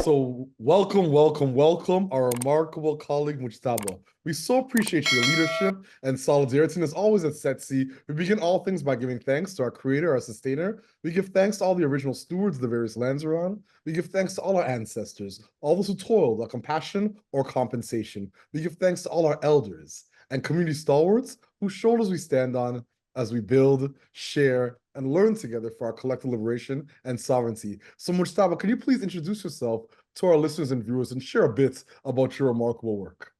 So welcome, welcome, welcome, our remarkable colleague Mujtaba. We so appreciate your leadership and solidarity. And as always at Setsi, we begin all things by giving thanks to our creator, our sustainer. We give thanks to all the original stewards of the various lands we're on. We give thanks to all our ancestors, all those who toiled, our compassion or compensation. We give thanks to all our elders and community stalwarts whose shoulders we stand on as we build, share, and learn together for our collective liberation and sovereignty. So Mujtaba, can you please introduce yourself to our listeners and viewers and share a bit about your remarkable work?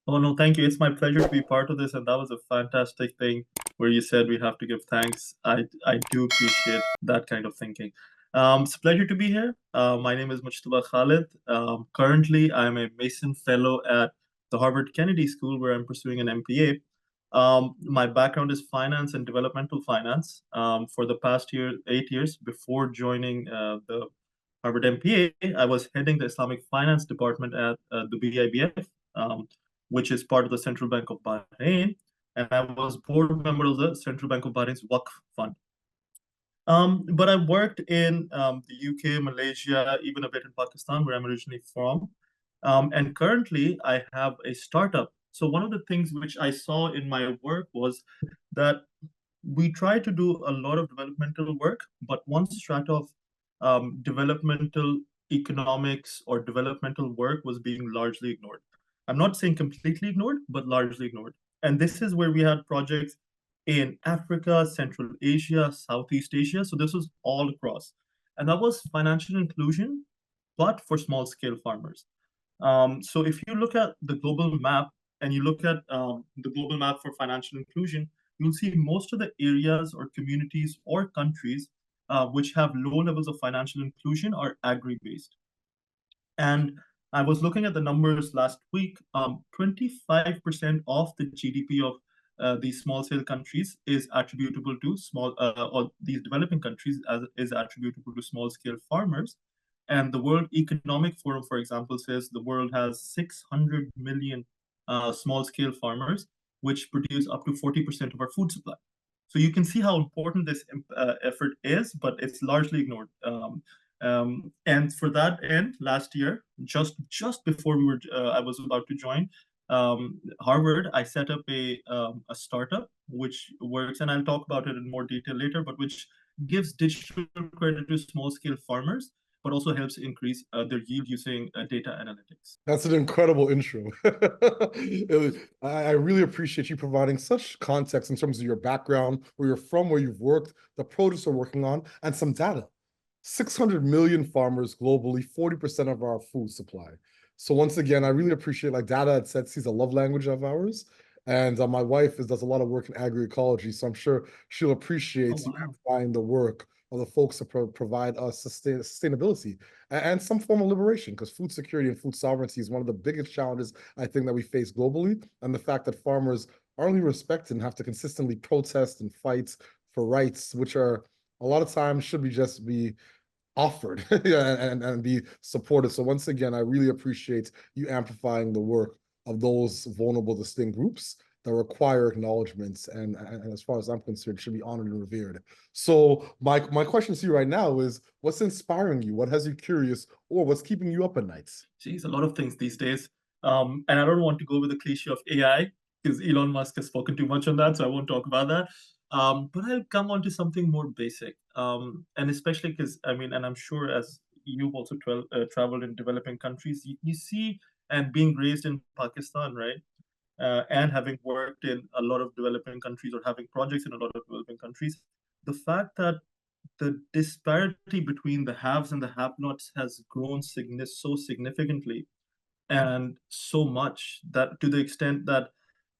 Oh, no, thank you. It's my pleasure to be part of this. And that was a fantastic thing where you said we have to give thanks. I do appreciate that kind of thinking. It's a pleasure to be here. My name is Mujtaba Khalid. Currently, I'm a Mason Fellow at the Harvard Kennedy School where I'm pursuing an MPA. My background is finance and developmental finance. For the past 8 years before joining the Harvard MPA, I was heading the Islamic Finance Department at the BIBF, which is part of the Central Bank of Bahrain, and I was board member of the Central Bank of Bahrain's Waqf Fund. But I worked in the UK, Malaysia, even a bit in Pakistan, where I'm originally from. And currently, I have a startup. So one of the things which I saw in my work was that we try to do a lot of developmental work, but one strata of developmental economics or developmental work was being largely ignored. I'm not saying completely ignored, but largely ignored. And this is where we had projects in Africa, Central Asia, Southeast Asia. So this was all across. And that was financial inclusion, but for small scale farmers. So if you look at the global map and you look at the global map for financial inclusion, you'll see most of the areas or communities or countries which have low levels of financial inclusion are agri-based. And I was looking at the numbers last week. 25% of the GDP of these small scale countries is attributable to or these developing countries is attributable to small scale farmers. And the World Economic Forum, for example, says the world has 600 million small scale farmers, which produce up to 40% of our food supply. So you can see how important this effort is, but it's largely ignored. And for that end, last year, just before I was about to join Harvard, I set up a startup which works, and I'll talk about it in more detail later, but which gives digital credit to small scale farmers, but also helps increase their yield using data analytics. That's an incredible intro. I really appreciate you providing such context in terms of your background, where you're from, where you've worked, the projects you're working on, and some data. 600 million farmers globally, 40% of our food supply. So once again, I really appreciate data at Setsi is a love language of ours. And my wife does a lot of work in agroecology, so I'm sure she'll appreciate you amplifying the work of the folks that provide us sustainability and some form of liberation, because food security and food sovereignty is one of the biggest challenges I think that we face globally. And the fact that farmers aren't really respected and have to consistently protest and fight for rights, which are a lot of times should be offered and be supported. So once again, I really appreciate you amplifying the work of those vulnerable, distinct groups that require acknowledgments and as far as I'm concerned, should be honored and revered. So my question to you right now is, what's inspiring you? What has you curious, or what's keeping you up at nights? Geez, a lot of things these days. And I don't want to go with the cliche of AI, because Elon Musk has spoken too much on that, so I won't talk about that. But I'll come on to something more basic. And especially because, and I'm sure as you've also traveled in developing countries, you see, and being raised in Pakistan, right? And having worked in a lot of developing countries or having projects in a lot of developing countries, the fact that the disparity between the haves and the have-nots has grown so significantly and so much that to the extent that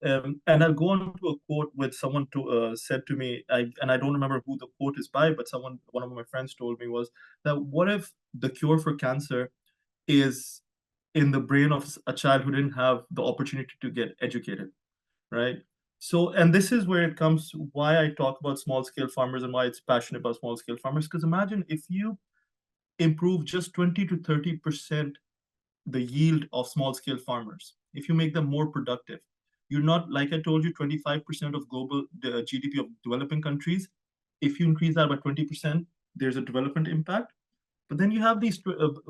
and I'll go on to a quote with someone said to me, and I don't remember who the quote is by, but one of my friends told me was that what if the cure for cancer is in the brain of a child who didn't have the opportunity to get educated, right? So, and this is where it comes why I talk about small scale farmers and why it's passionate about small scale farmers. Because imagine if you improve just 20 to 30% the yield of small scale farmers, if you make them more productive, you're not, like I told you, 25% of global GDP of developing countries. If you increase that by 20%, there's a development impact. But then you have these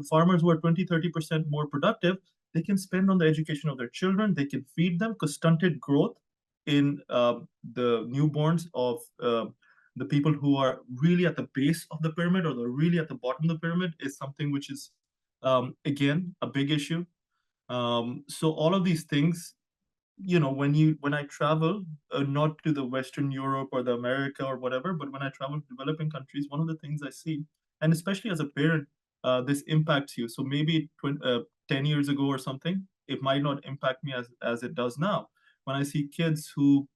farmers who are 20-30% more productive. They can spend on the education of their children. They can feed them, because stunted growth in the newborns of the people who are really at the base of the pyramid, or they're really at the bottom of the pyramid, is something which is, again, a big issue. So all of these things, when I travel, not to the Western Europe or the America or whatever, but when I travel to developing countries, one of the things I see, and especially as a parent, this impacts you. So maybe 10 years ago or something, it might not impact me as it does now. When I see kids who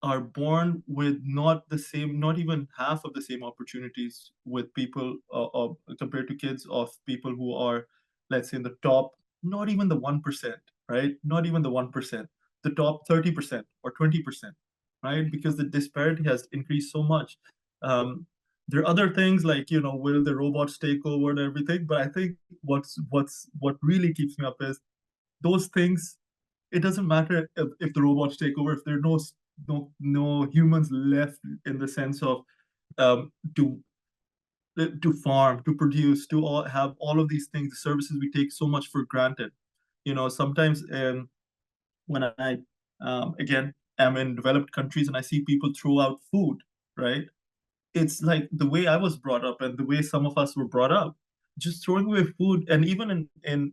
are born with not even half of the same opportunities with people, compared to kids of people who are, let's say, in the top, not even the 1%, right? Not even the 1%, the top 30% or 20%, right? Because the disparity has increased so much. There are other things like, will the robots take over and everything? But I think what really keeps me up is those things. It doesn't matter if the robots take over, if there are no humans left, in the sense of, um, to farm, to produce, to have all of these things, the services we take so much for granted. Sometimes, when I, again, am in developed countries and I see people throw out food, right? It's like the way I was brought up and the way some of us were brought up, just throwing away food. And even in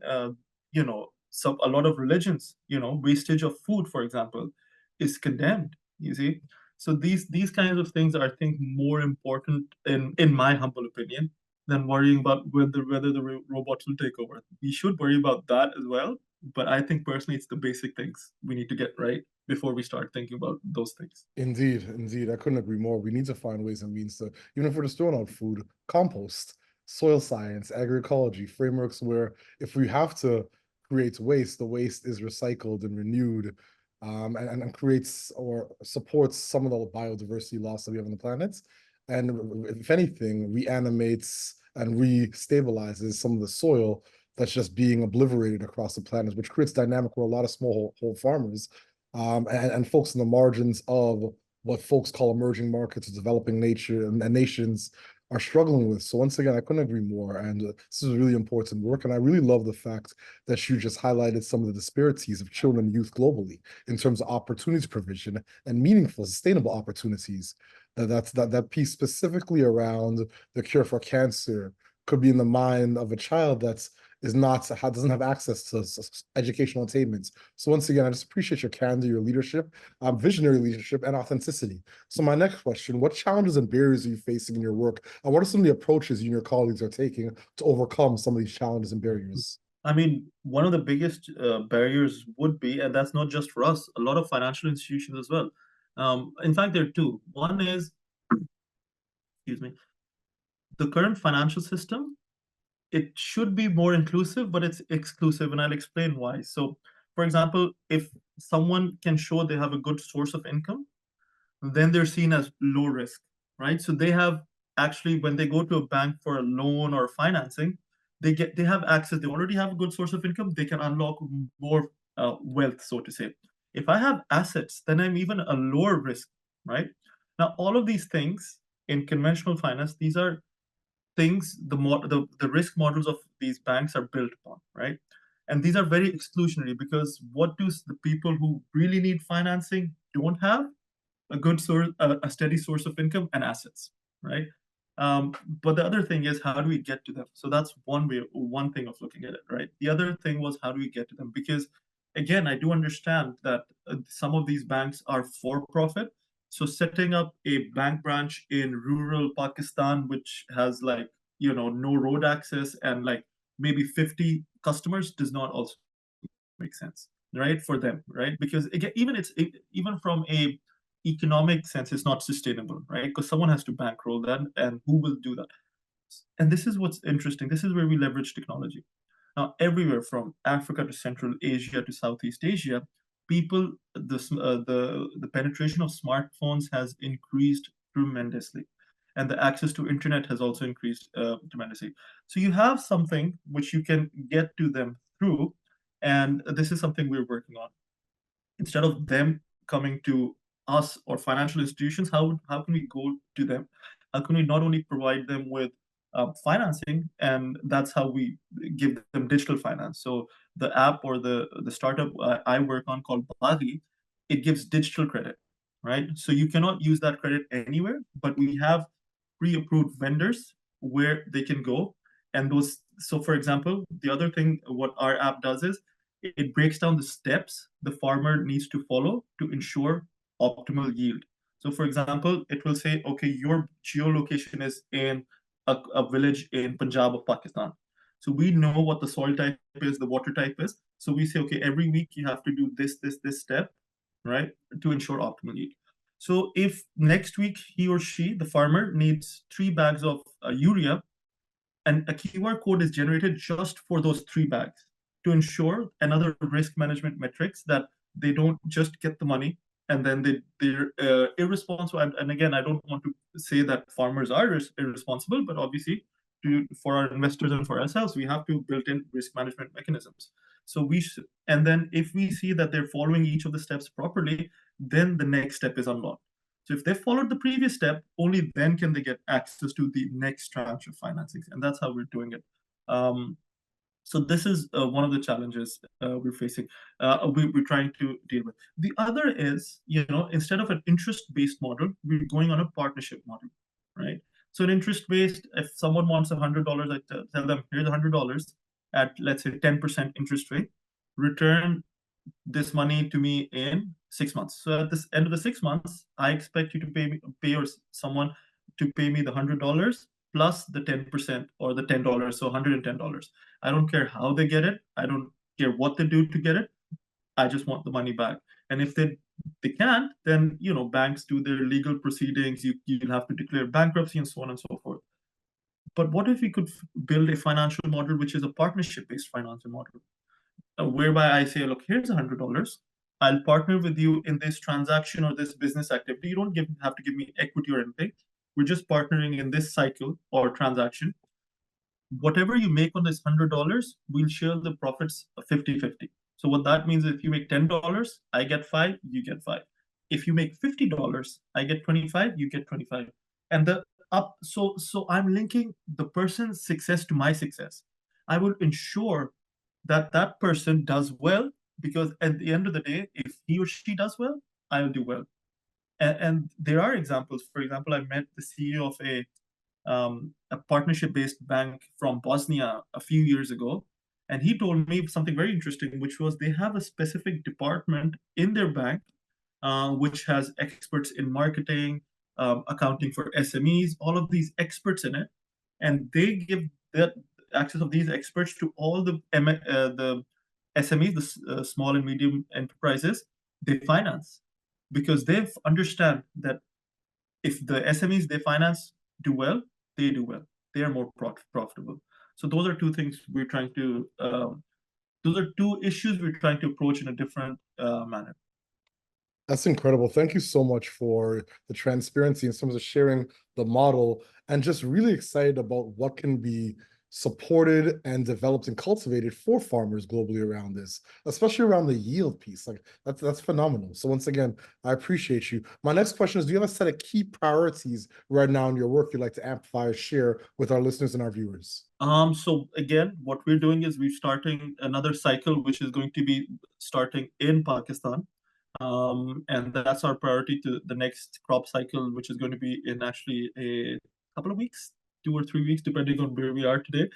some a lot of religions, wastage of food, for example, is condemned. You see, so these kinds of things are, I think, more important, in my humble opinion, than worrying about whether the robots will take over. We should worry about that as well, but I think personally it's the basic things we need to get right before we start thinking about those things. Indeed, indeed. I couldn't agree more. We need to find ways and means to, even if we're just throwing out food, compost, soil science, agroecology, frameworks where if we have to create waste, the waste is recycled and renewed, and creates or supports some of the biodiversity loss that we have on the planet. And if anything, reanimates and restabilizes some of the soil that's just being obliterated across the planet, which creates dynamic where a lot of small farmers, and folks in the margins of what folks call emerging markets, developing nature and nations, are struggling with. So once again, I couldn't agree more. And this is really important work. And I really love the fact that you just highlighted some of the disparities of children and youth globally in terms of opportunity provision and meaningful, sustainable opportunities. That piece specifically around the cure for cancer could be in the mind of a child that's doesn't have access to educational attainments. So once again, I just appreciate your candor, your leadership, visionary leadership, and authenticity. So my next question: what challenges and barriers are you facing in your work, and what are some of the approaches you and your colleagues are taking to overcome some of these challenges and barriers? I mean, one of the biggest barriers would be, and that's not just for us, a lot of financial institutions as well. In fact, there are two. One is, excuse me, the current financial system. It should be more inclusive, but it's exclusive, and I'll explain why. So, for example, if someone can show they have a good source of income, then they're seen as low risk, right? So they have, actually, when they go to a bank for a loan or financing, they have access. They already have a good source of income. They can unlock more wealth, so to say. If I have assets, then I'm even a lower risk, right? Now, all of these things in conventional finance, these are things the risk models of these banks are built upon, right? And these are very exclusionary, because what do the people who really need financing don't have? A good source, a steady source of income and assets, right? But the other thing is, how do we get to them? So that's one thing of looking at it, right? The other thing was, how do we get to them? Because again, I do understand that some of these banks are for profit. So setting up a bank branch in rural Pakistan, which has, like, no road access and like maybe 50 customers, does not also make sense, right? For them, right? Because again, even from a economic sense, it's not sustainable, right? Because someone has to bankroll that, and who will do that? And this is what's interesting. This is where we leverage technology. Now, everywhere from Africa to Central Asia to Southeast Asia, the penetration of smartphones has increased tremendously, and the access to internet has also increased tremendously. So you have something which you can get to them through, and this is something we're working on. Instead of them coming to us or financial institutions, how can we go to them? How can we not only provide them with financing, and that's how we give them digital finance. So the app or the startup I work on called Bagi, it gives digital credit, right? So you cannot use that credit anywhere, but we have pre-approved vendors where they can go. And those, so for example, the other thing what our app does is it breaks down the steps the farmer needs to follow to ensure optimal yield. So for example, it will say, okay, your geolocation is in a village in Punjab of Pakistan. So we know what the soil type is, the water type is. So we say, okay, every week you have to do this step, right, to ensure optimal yield. So if next week he or she, the farmer, needs 3 bags of urea, and a QR code is generated just for those 3 bags to ensure another risk management metrics that they don't just get the money and then they're irresponsible. And again, I don't want to say that farmers are irresponsible, but obviously for our investors and for ourselves, we have to build in risk management mechanisms. So and then if we see that they're following each of the steps properly, then the next step is unlocked. So if they followed the previous step, only then can they get access to the next tranche of financing. And that's how we're doing it. So this is one of the challenges we're facing, we're trying to deal with. The other is, instead of an interest-based model, we're going on a partnership model, right? So an interest-based, if someone wants $100, I tell them, here's $100 at, let's say, 10% interest rate, return this money to me in 6 months. So at this end of the 6 months, I expect you to pay or someone to pay me the $100 plus the 10% or the $10, so $110. I don't care how they get it. I don't care what they do to get it. I just want the money back. And if they can't, then banks do their legal proceedings. You'll have to declare bankruptcy and so on and so forth. But what if we could build a financial model which is a partnership-based financial model? Whereby I say, look, here's $100. I'll partner with you in this transaction or this business activity. You don't have to give me equity or anything. We're just partnering in this cycle or transaction. Whatever you make on this $100, we'll share the profits 50-50. So what that means is if you make $10, I get 5, you get 5. If you make $50, I get 25, you get 25. And so I'm linking the person's success to my success. I will ensure that person does well, because at the end of the day, if he or she does well, I'll do well. And there are examples. For example, I met the CEO of a partnership-based bank from Bosnia a few years ago, and he told me something very interesting, which was they have a specific department in their bank which has experts in marketing, accounting for SMEs, all of these experts in it, and they give that access of these experts to all the SMEs, the small and medium enterprises they finance, because they understand that if the SMEs they finance do well, they do well. They are more profitable. So those are two things we're trying to. Those are two issues we're trying to approach in a different manner. That's incredible. Thank you so much for the transparency in terms of sharing the model, and just really excited about what can be supported and developed and cultivated for farmers globally around this, especially around the yield piece. Like that's phenomenal. So once again, I appreciate you. My next question is, do you have a set of key priorities right now in your work you'd like to amplify or share with our listeners and our viewers? So again, what we're doing is we're starting another cycle, which is going to be starting in Pakistan. And that's our priority to the next crop cycle, which is going to be in actually a couple of weeks, 2 or 3 weeks, depending on where we are today.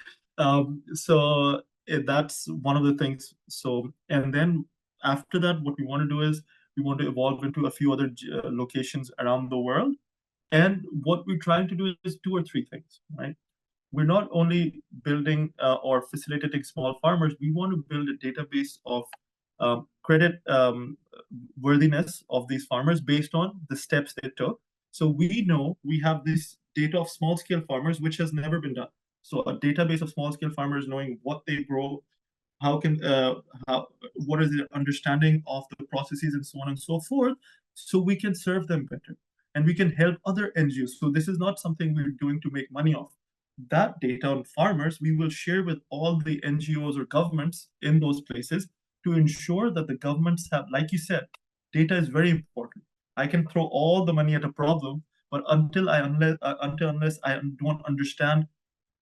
So that's one of the things. So, and then after that, what we want to do is we want to evolve into a few other locations around the world. And what we're trying to do is 2 or 3 things, right? We're not only building or facilitating small farmers, we want to build a database of credit worthiness of these farmers based on the steps they took. So we know we have this data of small scale farmers, which has never been done. So a database of small scale farmers knowing what they grow, what is their understanding of the processes and so on and so forth, so we can serve them better and we can help other NGOs. So this is not something we're doing to make money off. That data on farmers, we will share with all the NGOs or governments in those places to ensure that the governments have, like you said, data is very important. I can throw all the money at a problem, but unless I don't understand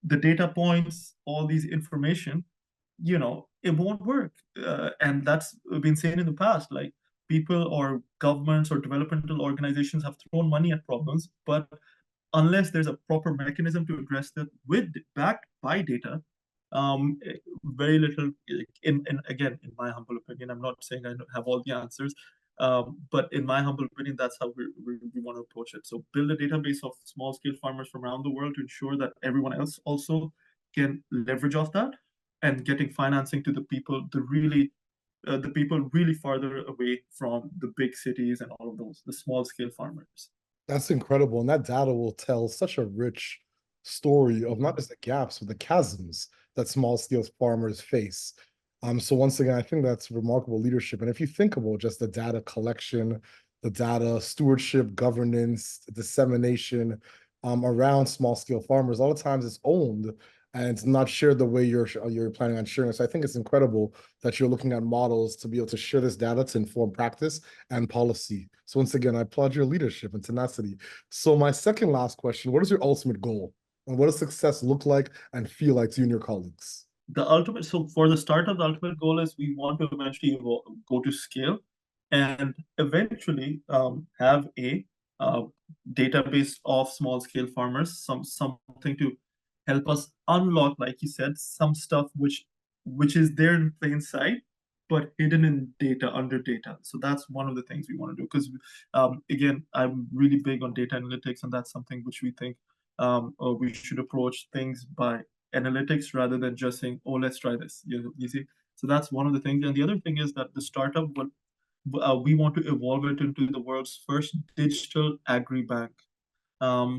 the data points, all these information, it won't work. And that's been seen in the past. Like people or governments or developmental organizations have thrown money at problems, but unless there's a proper mechanism to address that backed by data, very little. In again, in my humble opinion, I'm not saying I have all the answers, but in my humble opinion, that's how we want to approach it. So build a database of small scale farmers from around the world to ensure that everyone else also can leverage off that, and getting financing to the people, the people really farther away from the big cities and all of those, the small scale farmers. That's incredible. And that data will tell such a rich story of not just the gaps, but the chasms that small scale farmers face. So once again, I think that's remarkable leadership. And if you think about just the data collection, the data stewardship, governance, dissemination around small scale farmers, a lot of times it's owned and it's not shared the way you're planning on sharing it. So I think it's incredible that you're looking at models to be able to share this data to inform practice and policy. So once again, I applaud your leadership and tenacity. So my second last question, what is your ultimate goal? And what does success look like and feel like to you and your colleagues? So for the startup, the ultimate goal is we want to eventually go to scale and eventually have a uh, database of small scale farmers, something to help us unlock, like you said, some stuff which is there in plain sight, but hidden in data, under data. So that's one of the things we want to do. Because again, I'm really big on data analytics, and that's something which we think we should approach things by analytics rather than just saying, oh, let's try this. You see? So that's one of the things. And the other thing is that the startup, we want to evolve it into the world's first digital agri-bank.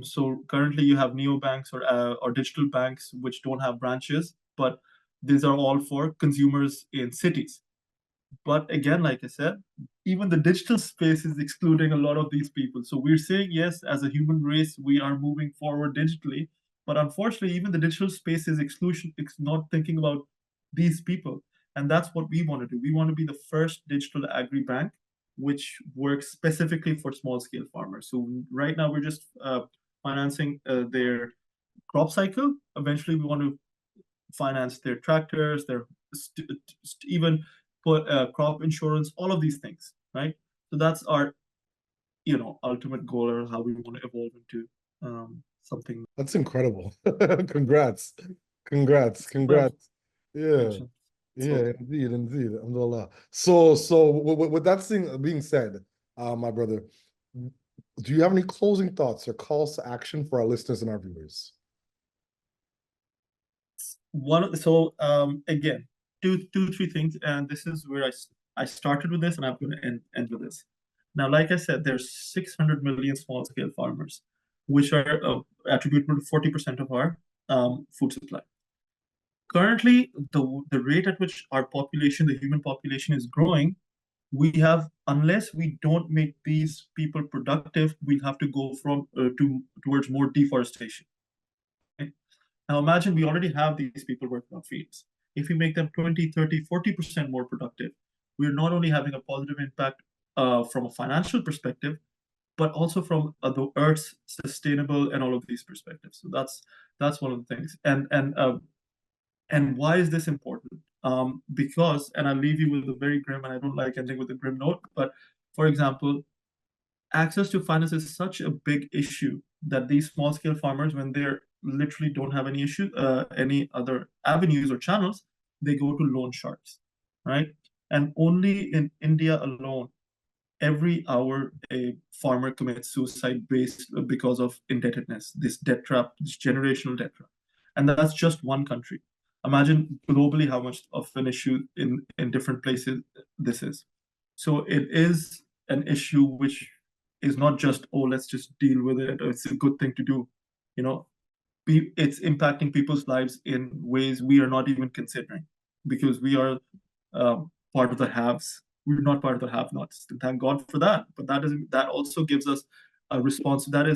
So currently you have neobanks or digital banks which don't have branches, but these are all for consumers in cities. But again, like I said, even the digital space is excluding a lot of these people. So we're saying, yes, as a human race, we are moving forward digitally. But unfortunately, even the digital space is exclusion. It's not thinking about these people. And that's what we want to do. We want to be the first digital agri bank which works specifically for small scale farmers. So right now we're just financing their crop cycle. Eventually, we want to finance their tractors, their even put crop insurance, all of these things, right? So that's our, ultimate goal, or how we want to evolve into something. That's incredible. Congrats. Congrats. Well, Congrats. Yeah. so Yeah, indeed, indeed. Alhamdulillah. So with that thing being said, my brother, do you have any closing thoughts or calls to action for our listeners and our viewers? again, three things, and this is where I started with this, and I'm going to end with this. Now, like I said, there's 600 million small scale farmers, which are attributable to 40% of our food supply. Currently, the rate at which our population, the human population, is growing, unless we don't make these people productive, we'll have to go towards more deforestation. Okay? Now imagine we already have these people working on fields. If we make them 20, 30, 40% more productive, we're not only having a positive impact from a financial perspective, but also from the Earth's sustainable and all of these perspectives. So that's one of the things. And why is this important? Because, and I'll leave you with a very grim, and I don't like ending with a grim note, but for example, access to finance is such a big issue that these small scale farmers, when they're literally don't have any other avenues or channels, they go to loan sharks, right? And only in India alone, every hour a farmer commits suicide based because of indebtedness, this debt trap, this generational debt trap. And that's just one country. Imagine globally how much of an issue in different places this is. So it is an issue which is not just, oh, let's just deal with it, or it's a good thing to do. You know, it's impacting people's lives in ways we are not even considering, because we are part of the haves. We're not part of the have-nots. Thank God for that. But that also gives us a response. That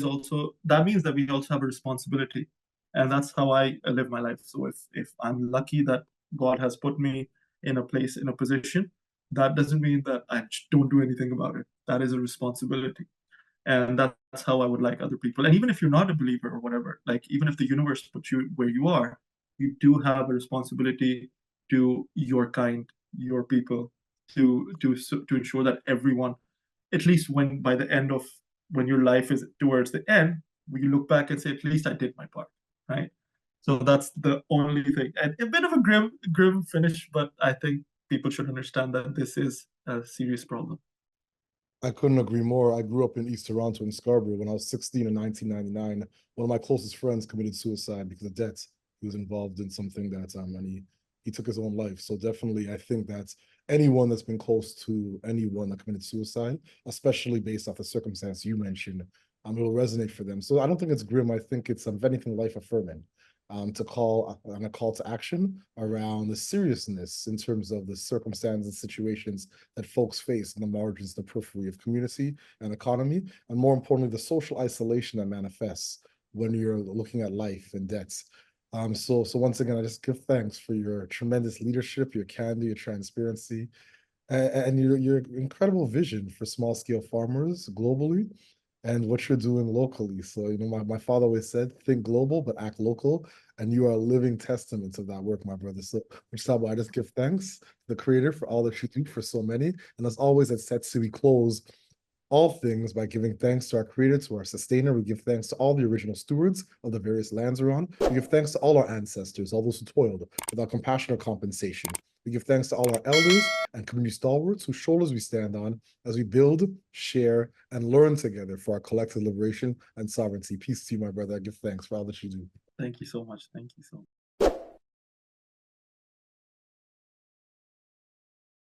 means that we also have a responsibility, and that's how I live my life. So if I'm lucky that God has put me in a place, in a position, that doesn't mean that I don't do anything about it. That is a responsibility. And that's how I would like other people. And even if you're not a believer or whatever, like even if the universe puts you where you are, you do have a responsibility to your kind, your people, to ensure that everyone, at least when your life is towards the end, you look back and say, at least I did my part, right? So that's the only thing. And a bit of a grim finish, but I think people should understand that this is a serious problem. I couldn't agree more. I grew up in East Toronto in Scarborough. When I was 16 in 1999, one of my closest friends committed suicide because of debts. He was involved in something that, and he took his own life. So definitely, I think that anyone that's been close to anyone that committed suicide, especially based off the circumstance you mentioned, it will resonate for them. So I don't think it's grim. I think it's, if anything, life affirming. To call on a call to action around the seriousness in terms of the circumstances and situations that folks face in the margins, the periphery of community and economy, and more importantly, the social isolation that manifests when you're looking at life and debts. So once again, I just give thanks for your tremendous leadership, your candor, your transparency, and your incredible vision for small scale farmers globally and what you're doing locally. So, my father always said, think global, but act local. And you are a living testament to that work, my brother. So, Mujtaba, I just give thanks to the creator for all that you do for so many. And as always, at Setsi, we close all things by giving thanks to our creator, to our sustainer. We give thanks to all the original stewards of the various lands we're on. We give thanks to all our ancestors, all those who toiled without compassion or compensation. We give thanks to all our elders and community stalwarts whose shoulders we stand on as we build, share, and learn together for our collective liberation and sovereignty. Peace to you, my brother. I give thanks for all that you do. Thank you so much. Thank you so much.